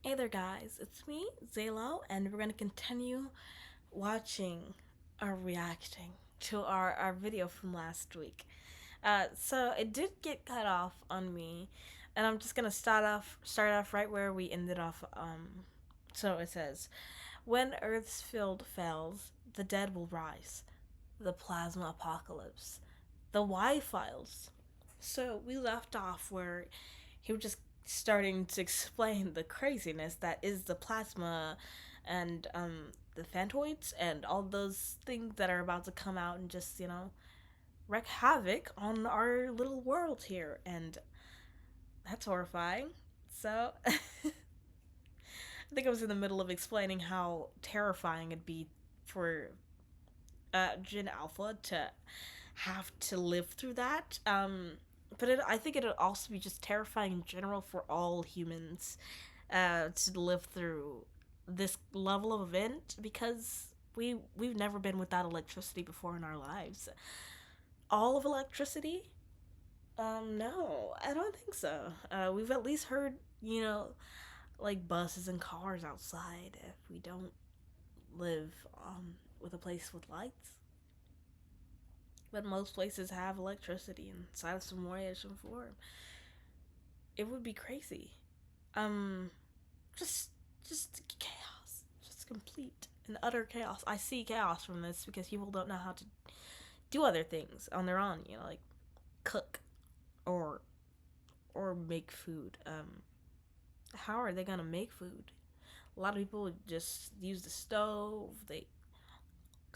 Hey there, guys. It's me, Zalo, and we're gonna continue watching or reacting to our video from last week. So it did get cut off on me, and I'm just gonna start off right where we ended off. So it says, "When Earth's field fails, the dead will rise. The plasma apocalypse. The Y files." So we left off where he was just starting to explain the craziness that is the plasma and the phantoids and all those things that are about to come out and just, wreak havoc on our little world here. And that's horrifying. So I think I was in the middle of explaining how terrifying it'd be for Gen Alpha to have to live through that. But I think it'd also be just terrifying in general for all humans to live through this level of event because we've never been without electricity before in our lives. All of electricity? No, I don't think so. We've at least heard, like buses and cars outside if we don't live with a place with lights. But most places have electricity inside of some way or some form. It would be crazy. Um, just, just chaos, just complete and utter chaos. I see chaos from this because people don't know how to do other things on their own. Like cook or make food. How are they gonna make food? A lot of people would just use the stove.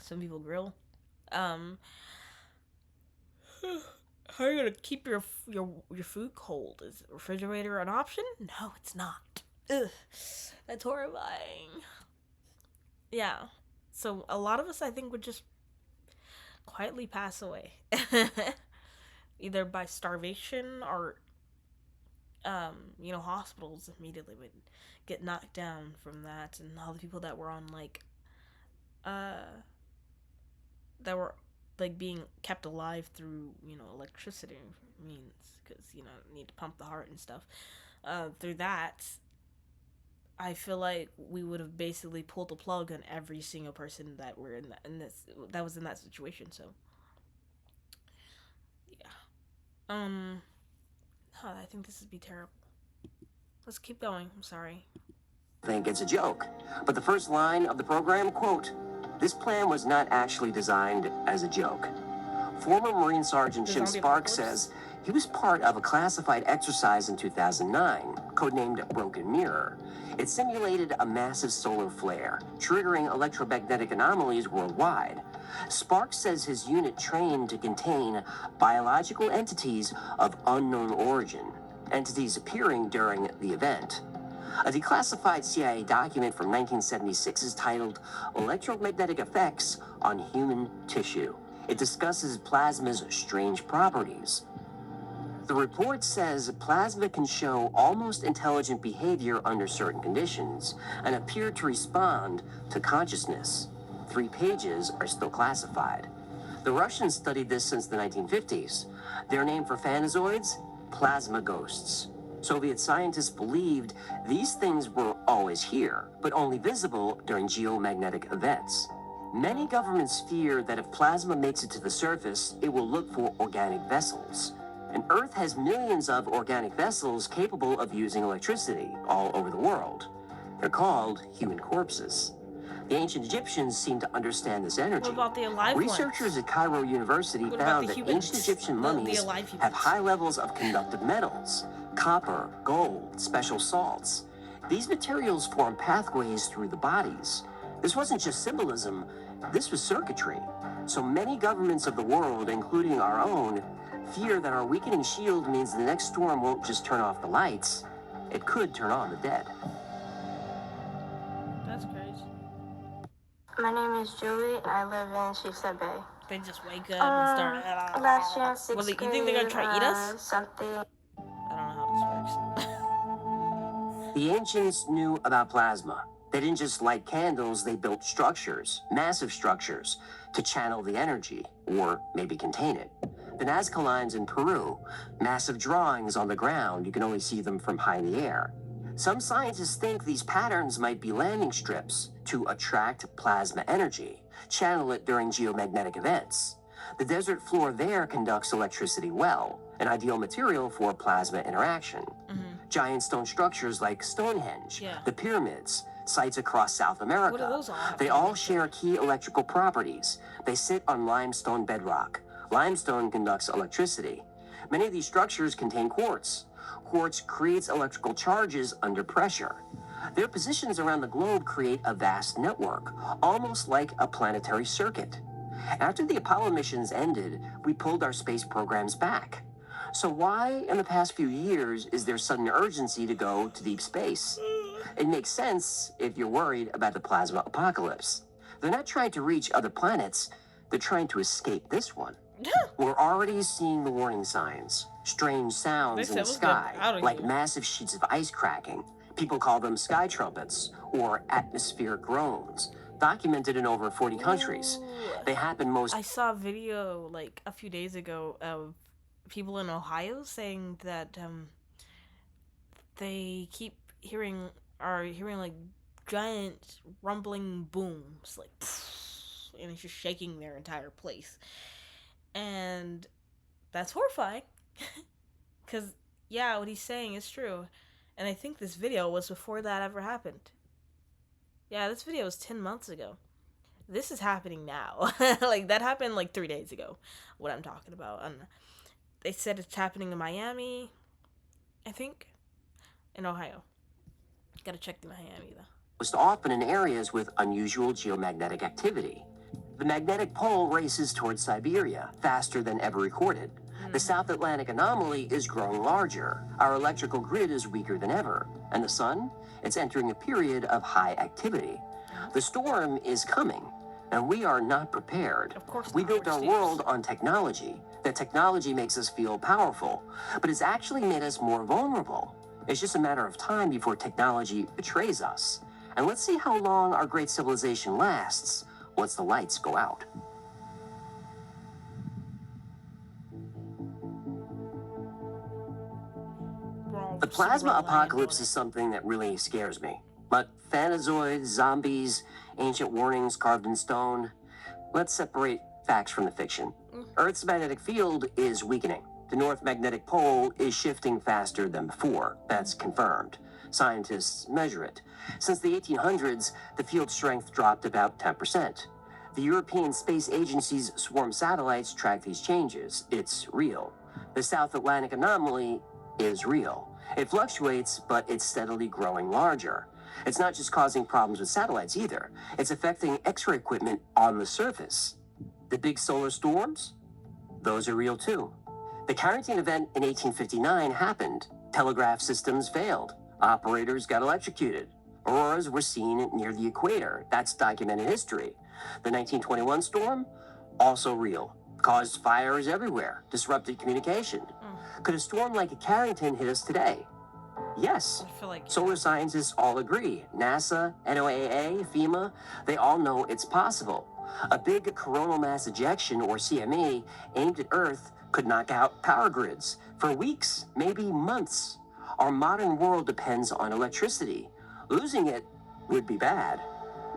Some people grill. Um, How are you gonna keep your food cold? Is the refrigerator an option? No, it's not. Ugh, that's horrifying. Yeah. So a lot of us, I think, would just quietly pass away, either by starvation or, hospitals immediately would get knocked down from that, and all the people that were on uh, that were being kept alive through electricity means because need to pump the heart and stuff through that. I feel like we would have basically pulled the plug on every single person that were that was in that situation. So yeah, um I think this would be terrible. Let's keep going. I'm sorry. Think it's a joke. But the first line of the program, quote, "This plan was not actually designed as a joke." Former Marine Sergeant Jim Sparks says he was part of a classified exercise in 2009, codenamed Broken Mirror. It simulated a massive solar flare, triggering electromagnetic anomalies worldwide. Sparks says his unit trained to contain biological entities of unknown origin, entities appearing during the event. A declassified CIA document from 1976 is titled Electromagnetic Effects on Human Tissue. It discusses plasma's strange properties. The report says plasma can show almost intelligent behavior under certain conditions and appear to respond to consciousness. 3 pages are still classified. The Russians studied this since the 1950s. Their name for phanozoids? Plasma ghosts. Soviet scientists believed these things were always here, but only visible during geomagnetic events. Many governments fear that if plasma makes it to the surface, it will look for organic vessels. And Earth has millions of organic vessels capable of using electricity all over the world. They're called human corpses. The ancient Egyptians seem to understand this energy. What about the alive Researchers ones? at Cairo University What found about the that ancient Egyptian mummies have high levels of conductive metals, copper, gold, special salts. These materials form pathways through the bodies. This wasn't just symbolism, this was circuitry. So many governments of the world, including our own, fear that our weakening shield means the next storm won't just turn off the lights, it could turn on the dead. That's crazy. My name is Julie, and I live in Sheepshead Bay. They just wake up and start. Last year in sixth You grade, think they're gonna try to eat us? Something. I don't know how this works. The ancients knew about plasma. They didn't just light candles, they built structures, massive structures, to channel the energy, or maybe contain it. The Nazca lines in Peru, massive drawings on the ground, you can only see them from high in the air. Some scientists think these patterns might be landing strips to attract plasma energy, channel it during geomagnetic events. The desert floor there conducts electricity well, an ideal material for plasma interaction. Giant stone structures like Stonehenge, the pyramids, sites across South America, they all share key electrical properties. They sit on limestone bedrock. Limestone conducts electricity. Many of these structures contain quartz. Quartz creates electrical charges under pressure. Their positions around the globe create a vast network, almost like a planetary circuit. After the Apollo missions ended, we pulled our space programs back. So why, in the past few years, is there sudden urgency to go to deep space? It makes sense if you're worried about the plasma apocalypse. They're not trying to reach other planets, they're trying to escape this one. We're already seeing the warning signs. Strange sounds in the sky, like massive sheets of ice cracking. People call them sky trumpets, or atmospheric groans, documented in over 40 countries. They happen most... I saw a video, like, a few days ago of people in Ohio saying that they keep hearing like giant rumbling booms, like, and it's just shaking their entire place. And that's horrifying. Because, yeah, what he's saying is true. And I think this video was before that ever happened. Yeah, this video was 10 months ago. This is happening now. Like, that happened like 3 days ago, what I'm talking about. And they said it's happening in Miami, I think, in Ohio. Gotta check the Miami, though. Most often in areas with unusual geomagnetic activity. The magnetic pole races towards Siberia, faster than ever recorded. The South Atlantic anomaly is growing larger. Our electrical grid is weaker than ever. And the sun? It's entering a period of high activity. The storm is coming, and we are not prepared. Of course not. We built our world on technology. That technology makes us feel powerful, but it's actually made us more vulnerable. It's just a matter of time before technology betrays us. And let's see how long our great civilization lasts once the lights go out. The plasma apocalypse is something that really scares me. But Thanazoids, zombies, ancient warnings carved in stone. Let's separate facts from the fiction. Earth's magnetic field is weakening. The North Magnetic Pole is shifting faster than before. That's confirmed. Scientists measure it. Since the 1800s, the field strength dropped about 10%. The European Space Agency's swarm satellites track these changes. It's real. The South Atlantic anomaly is real. It fluctuates, but it's steadily growing larger. It's not just causing problems with satellites either. It's affecting X-ray equipment on the surface. The big solar storms? Those are real too. The Carrington event in 1859 happened. Telegraph systems failed. Operators got electrocuted. Auroras were seen near the equator. That's documented history. The 1921 storm? Also real. Caused fires everywhere. Disrupted communication. Could a storm like a Carrington hit us today? Yes. I feel like Solar scientists all agree. NASA, NOAA, FEMA, they all know it's possible. A big coronal mass ejection, or CME, aimed at Earth could knock out power grids for weeks, maybe months. Our modern world depends on electricity. Losing it would be bad.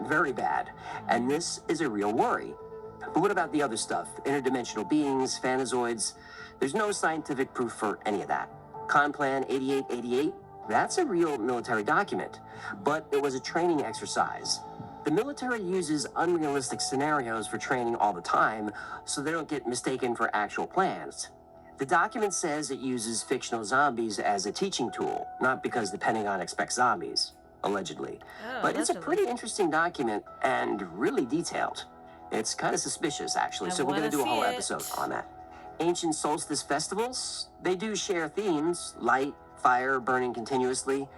Very bad. And this is a real worry. But what about the other stuff? Interdimensional beings, Thanazoids? There's no scientific proof for any of that. Conplan 8888? That's a real military document, but it was a training exercise. The military uses unrealistic scenarios for training all the time, so they don't get mistaken for actual plans. The document says it uses fictional zombies as a teaching tool, not because the Pentagon expects zombies, allegedly. But it's a pretty interesting document and really detailed. It's kind of suspicious, actually, so we're going to do a whole episode on that. Ancient solstice festivals, they do share themes, light, fire burning continuously,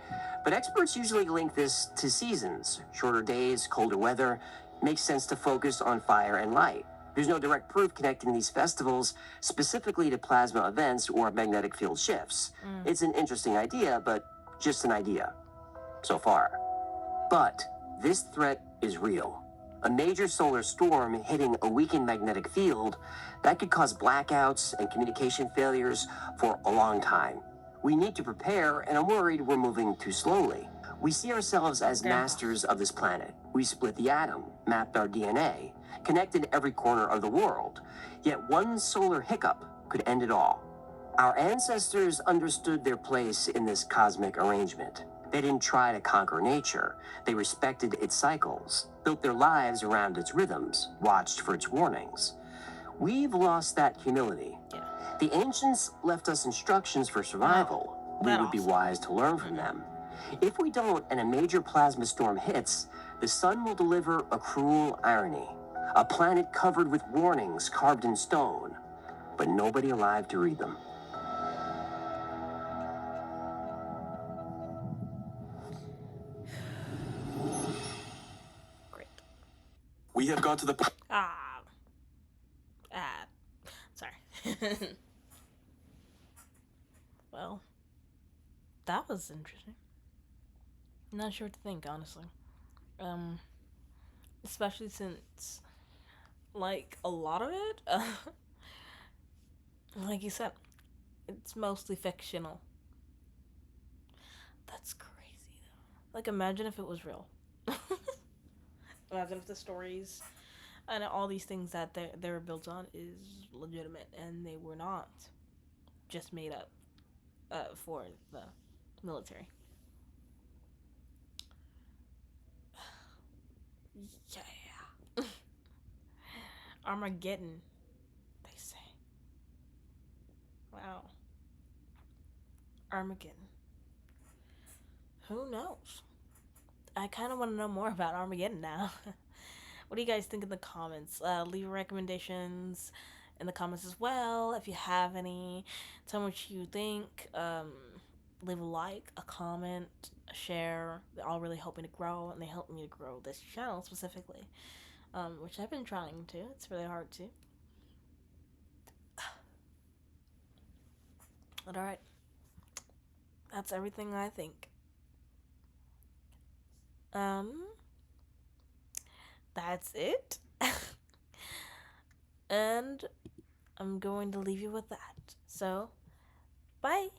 but experts usually link this to seasons. Shorter days, colder weather, makes sense to focus on fire and light. There's no direct proof connecting these festivals specifically to plasma events or magnetic field shifts. It's an interesting idea, but just an idea so far. But this threat is real. A major solar storm hitting a weakened magnetic field, that could cause blackouts and communication failures for a long time. We need to prepare, and I'm worried we're moving too slowly. We see ourselves as Grandpa. masters of this planet. We split the atom, mapped our DNA, connected every corner of the world. Yet one solar hiccup could end it all. Our ancestors understood their place in this cosmic arrangement. They didn't try to conquer nature. They respected its cycles, built their lives around its rhythms, watched for its warnings. We've lost that humility. Yeah. The ancients left us instructions for survival. We would be wise to learn from them. If we don't, and a major plasma storm hits, the sun will deliver a cruel irony. A planet covered with warnings carved in stone, but nobody alive to read them. Great. We have got to the point. Sorry. Well, that was interesting. Not sure what to think, honestly. Especially since, like, a lot of it, like you said, it's mostly fictional. That's crazy, though. Like, imagine if it was real. Imagine if the stories and all these things that they were built on is legitimate and they were not just made up for the military. Yeah. Armageddon, they say. Wow. Armageddon. Who knows? I kind of want to know more about Armageddon now. What do you guys think in the comments? Leave recommendations in the comments as well. If you have any, tell me what you think. Leave a like, a comment, a share. They're all really helping to grow, and they help me to grow this channel specifically, which I've been trying to. It's really hard to. But alright. That's everything I think. That's it. And I'm going to leave you with that. So, bye.